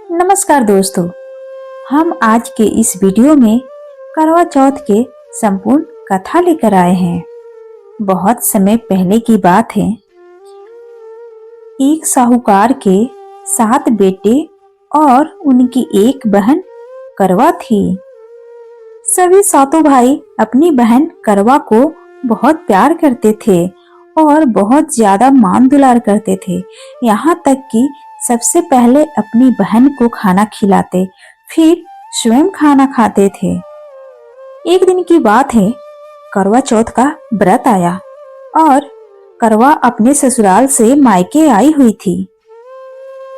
नमस्कार दोस्तों, हम आज के इस वीडियो में करवा चौथ के संपूर्ण कथा लेकर आए हैं। बहुत समय पहले की बात है। एक साहूकार के 7 बेटे और उनकी एक बहन करवा थी। सभी सातों भाई अपनी बहन करवा को बहुत प्यार करते थे और बहुत ज्यादा मान दुलार करते थे। यहाँ तक कि सबसे पहले अपनी बहन को खाना खिलाते, फिर स्वयं खाना खाते थे। एक दिन की बात है, करवा चौथ का व्रत आया और करवा अपने ससुराल से मायके आई हुई थी।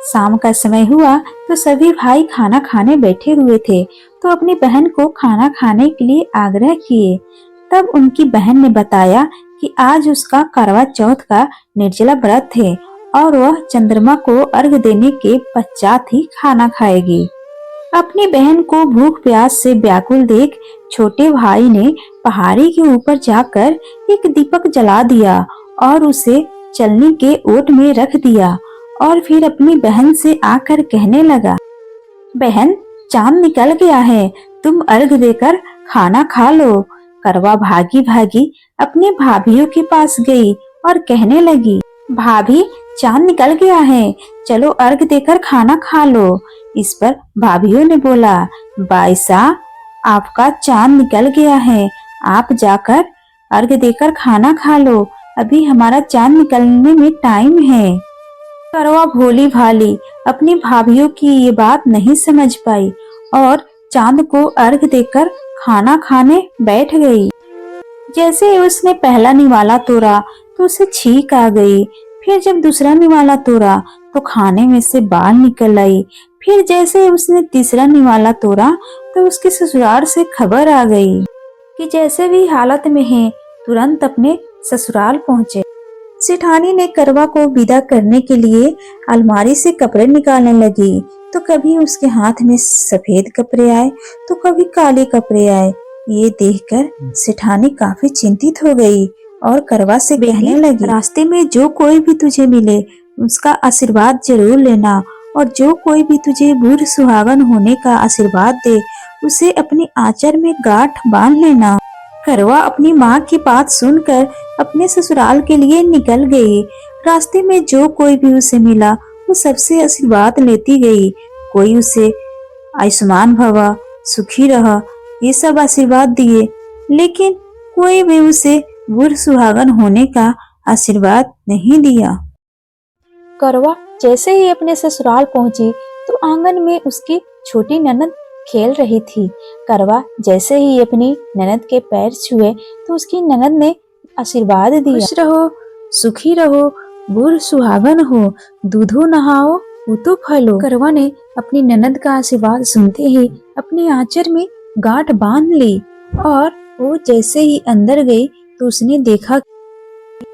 शाम का समय हुआ तो सभी भाई खाना खाने बैठे हुए थे, तो अपनी बहन को खाना खाने के लिए आग्रह किए। तब उनकी बहन ने बताया कि आज उसका करवा चौथ का निर्जला व्रत है और वह चंद्रमा को अर्घ देने के पश्चात ही खाना खाएगी। अपनी बहन को भूख प्यास से व्याकुल देख छोटे भाई ने पहाड़ी के ऊपर जाकर एक दीपक जला दिया और उसे चलनी के ओट में रख दिया और फिर अपनी बहन से आकर कहने लगा, बहन, चांद निकल गया है, तुम अर्घ देकर खाना खा लो। करवा भागी भागी अपने भाभीियों के पास गई और कहने लगी, भाभी, चांद निकल गया है, चलो अर्घ देकर खाना खा लो। इस पर भाभीियों ने बोला, बाईसा, आपका चांद निकल गया है, आप जाकर अर्घ देकर खाना खा लो, अभी हमारा चांद निकलने में टाइम है। करवा भोली भाली अपनी भाभीियों की ये बात नहीं समझ पाई और चांद को अर्घ देकर खाना खाने बैठ गई। जैसे उसने पहला निवाला तोड़ा तो उसे छींक आ गई। फिर जब दूसरा निवाला तोड़ा तो खाने में से बाल निकल आई। फिर जैसे उसने तीसरा निवाला तोड़ा तो उसके ससुराल से खबर आ गई कि जैसे भी हालत में है, तुरंत अपने ससुराल पहुँचे। सेठानी ने करवा को विदा करने के लिए अलमारी से कपड़े निकालने लगी, तो कभी उसके हाथ में सफेद कपड़े आए तो कभी काले कपड़े आए। ये देखकर सेठानी काफी चिंतित हो गई और करवा से कहने लगी, रास्ते में जो कोई भी तुझे मिले उसका आशीर्वाद जरूर लेना, और जो कोई भी तुझे बूढ़ सुहागन होने का आशीर्वाद दे उसे अपने आंचल में गांठ बांध लेना। करवा अपनी माँ की बात सुनकर अपने ससुराल के लिए निकल गई। रास्ते में जो कोई भी उसे मिला वो सबसे आशीर्वाद लेती गई। कोई उसे आयुष्मान भव, सुखी रह, ये सब आशीर्वाद दिए, लेकिन कोई भी उसे बूढ़ सुहागन होने का आशीर्वाद नहीं दिया। करवा जैसे ही अपने ससुराल पहुंची तो आंगन में उसकी छोटी ननद खेल रही थी। करवा जैसे ही अपनी ननद के पैर छुए तो उसकी ननद ने आशीर्वाद दिया, खुश रहो, सुखी रहो, बूढ़ सुहागन हो, दूधो नहाओ, पूतो फलो। करवा ने अपनी ननद का आशीर्वाद सुनते ही अपने आंचल में गांठ बांध ली और वो जैसे ही अंदर गई तो उसने देखा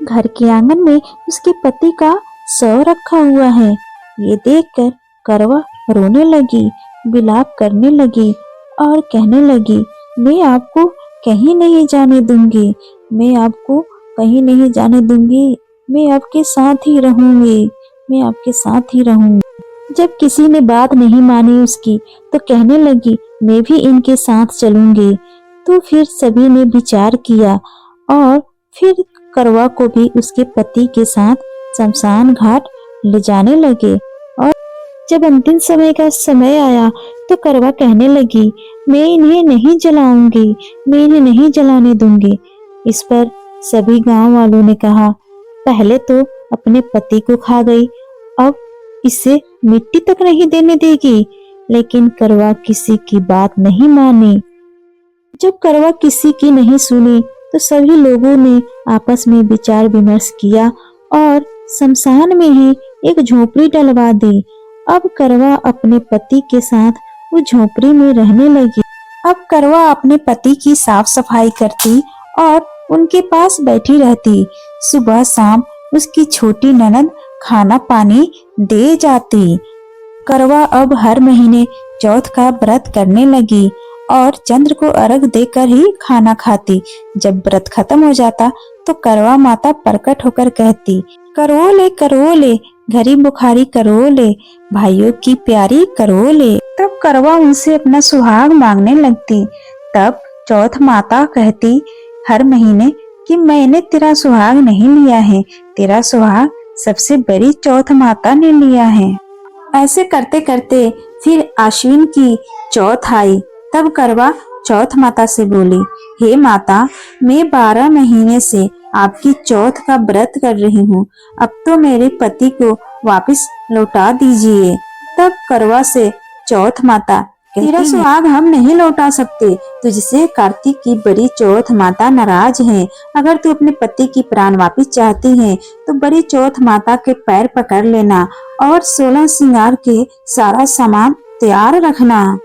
घर के आंगन में उसके पति का शव रखा हुआ है। ये देखकर करवा रोने लगी, विलाप करने लगी और कहने लगी, मैं आपको कहीं नहीं जाने दूंगी, मैं आपको कहीं नहीं जाने दूंगी, मैं आपके साथ ही रहूंगी, मैं आपके साथ ही रहूंगी। जब किसी ने बात नहीं मानी उसकी तो कहने लगी, मैं भी इनके साथ चलूंगी। तो फिर सभी ने विचार किया और फिर करवा को भी उसके पति के साथ शमशान घाट ले जाने लगे। और जब अंतिम समय का समय आया तो करवा कहने लगी, मैं इन्हें नहीं जलाऊंगी, मैं इन्हें नहीं जलाने दूंगी। इस पर सभी गांव वालों ने कहा, पहले तो अपने पति को खा गई, अब इसे मिट्टी तक नहीं देने देगी। लेकिन करवा किसी की बात नहीं मानी। जब करवा किसी की नहीं सुनी तो सभी लोगों ने आपस में विचार विमर्श किया और शमशान में ही एक झोपड़ी डलवा दी। अब करवा अपने पति के साथ वो झोपड़ी में रहने लगी। अब करवा अपने पति की साफ सफाई करती और उनके पास बैठी रहती। सुबह शाम उसकी छोटी ननद खाना पानी दे जाती। करवा अब हर महीने चौथ का व्रत करने लगी और चंद्र को अर्घ देकर ही खाना खाती। जब व्रत खत्म हो जाता तो करवा माता प्रकट होकर कहती, करोले घरी बुखारी करोले, भाइयों की प्यारी करोले। तब करवा उनसे अपना सुहाग मांगने लगती। तब चौथ माता कहती हर महीने कि मैंने तेरा सुहाग नहीं लिया है, तेरा सुहाग सबसे बड़ी चौथ माता ने लिया है। ऐसे करते करते फिर आश्विन की चौथ आई। तब करवा चौथ माता से बोली, हे माता, मैं 12 महीने से आपकी चौथ का व्रत कर रही हूँ, अब तो मेरे पति को वापस लौटा दीजिए। तब करवा से चौथ माता, तेरा सुहाग हम नहीं लौटा सकते, तुझसे कार्तिक की बड़ी चौथ माता नाराज है। अगर तू अपने पति की प्राण वापस चाहती है तो बड़ी चौथ माता के पैर पकड़ लेना और 16 श्रृंगार के सारा सामान तैयार रखना।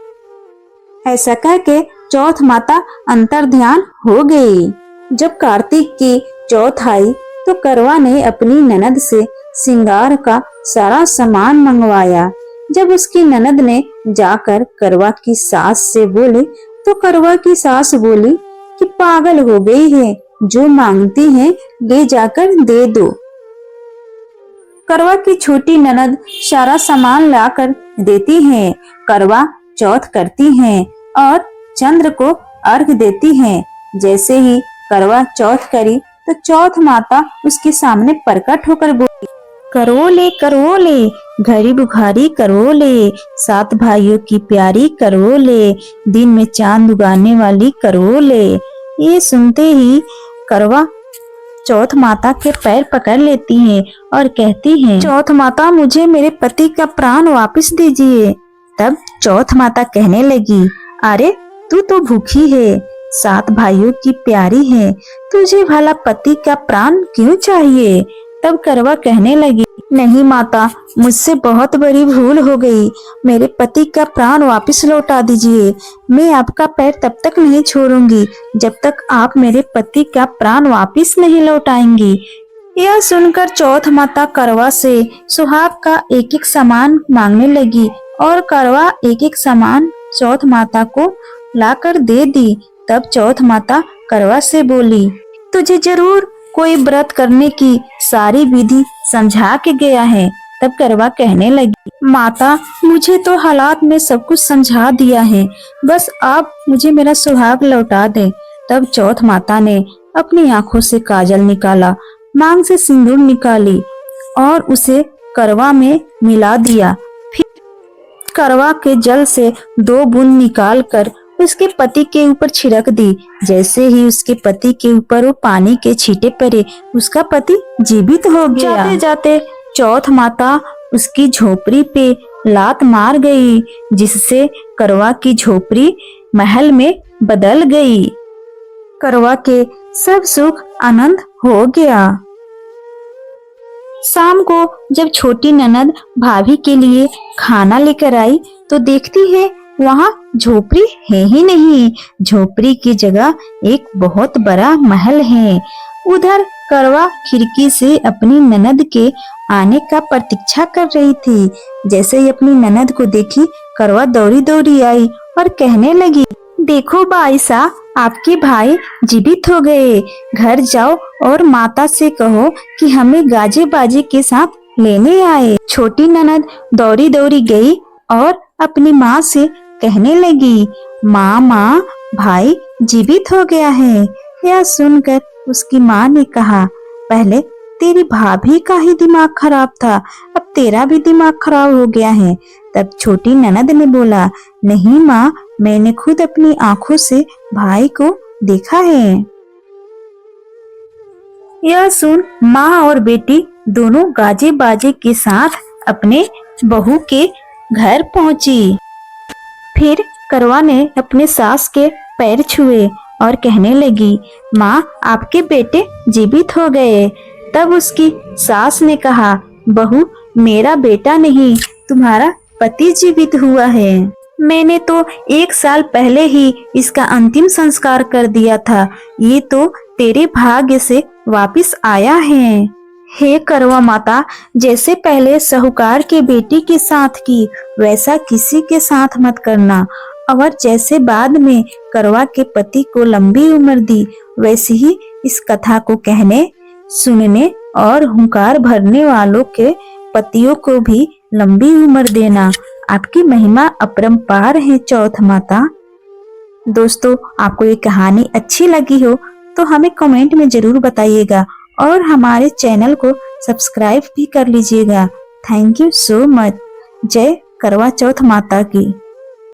ऐसा कह के चौथ माता अंतर ध्यान हो गई। जब कार्तिक की चौथ आई तो करवा ने अपनी ननद से श्रृंगार का सारा सामान मंगवाया। जब उसकी ननद ने जाकर करवा की सास से बोले तो करवा की सास बोली कि पागल हो गई है, जो मांगती है ले जाकर दे दो। करवा की छोटी ननद सारा सामान लाकर देती है। करवा चौथ करती है और चंद्र को अर्घ देती है। जैसे ही करवा चौथ करी तो चौथ माता उसके सामने प्रकट होकर बोली, करोले घरी बुखारी करोले, 7 भाइयों की प्यारी करोले, दिन में चांद उगाने वाली करोले। ये सुनते ही करवा चौथ माता के पैर पकड़ लेती है और कहती है, चौथ माता, मुझे मेरे पति का प्राण वापस दीजिए। तब चौथ माता कहने लगी, अरे तू तो भूखी है, 7 भाइयों की प्यारी है, तुझे भला पति का प्राण क्यों चाहिए? तब करवा कहने लगी, नहीं माता, मुझसे बहुत बड़ी भूल हो गई, मेरे पति का प्राण वापस लौटा दीजिए। मैं आपका पैर तब तक नहीं छोड़ूंगी जब तक आप मेरे पति का प्राण वापस नहीं लौटाएंगी। यह सुनकर चौथ माता करवा से सुहाग का एक एक सामान मांगने लगी और करवा एक एक सामान चौथ माता को लाकर दे दी। तब चौथ माता करवा से बोली, तुझे जरूर कोई व्रत करने की सारी विधि समझा के गया है। तब करवा कहने लगी, माता, मुझे तो हालात में सब कुछ समझा दिया है, बस आप मुझे मेरा सुहाग लौटा दें। तब चौथ माता ने अपनी आंखों से काजल निकाला, मांग से सिंदूर निकाली और उसे करवा में मिला दिया। फिर करवा के जल से 2 बूंद निकाल कर उसके पति के ऊपर छिड़क दी। जैसे ही उसके पति के ऊपर वो पानी के छींटे पड़े, उसका पति जीवित हो गया। जाते जाते चौथ माता उसकी झोपड़ी पे लात मार गई, जिससे करवा की झोपड़ी महल में बदल गई। करवा के सब सुख आनंद हो गया। शाम को जब छोटी ननद भाभी के लिए खाना लेकर आई तो देखती है वहाँ झोपड़ी है ही नहीं, झोपड़ी की जगह एक बहुत बड़ा महल है। उधर करवा खिड़की से अपनी ननद के आने का प्रतीक्षा कर रही थी। जैसे ही अपनी ननद को देखी, करवा दौड़ी दौड़ी आई और कहने लगी, देखो बाईसा, आपके भाई जीवित हो गए, घर जाओ और माता से कहो कि हमें गाजे बाजे के साथ लेने आए। छोटी ननद दौड़ी दौड़ी गई और अपनी माँ से कहने लगी, माँ, भाई जीवित हो गया है। यह सुनकर उसकी माँ ने कहा, पहले तेरी भाभी का ही दिमाग खराब था, अब तेरा भी दिमाग खराब हो गया है। तब छोटी ननद ने बोला, नहीं माँ, मैंने खुद अपनी आंखों से भाई को देखा है। यह सुन माँ और बेटी दोनों गाजे बाजे के साथ अपने बहू के घर पहुंची। फिर करवा ने अपने सास के पैर छुए और कहने लगी, माँ, आपके बेटे जीवित हो गए। तब उसकी सास ने कहा, बहू, मेरा बेटा नहीं, तुम्हारा पति जीवित हुआ है। मैंने तो 1 साल पहले ही इसका अंतिम संस्कार कर दिया था, ये तो तेरे भाग्य से वापस आया है। हे करवा माता, जैसे पहले साहूकार के बेटी के साथ की, वैसा किसी के साथ मत करना और जैसे बाद में करवा के पति को लंबी उम्र दी, वैसे ही इस कथा को कहने, सुनने और हुंकार भरने वालों के पतियों को भी लंबी उम्र देना। आपकी महिमा अपरंपार है चौथ माता। दोस्तों, आपको ये कहानी अच्छी लगी हो तो हमें कमेंट में जरूर बताइएगा और हमारे चैनल को सब्सक्राइब भी कर लीजिएगा। Thank you so much. जय करवा चौथ माता की।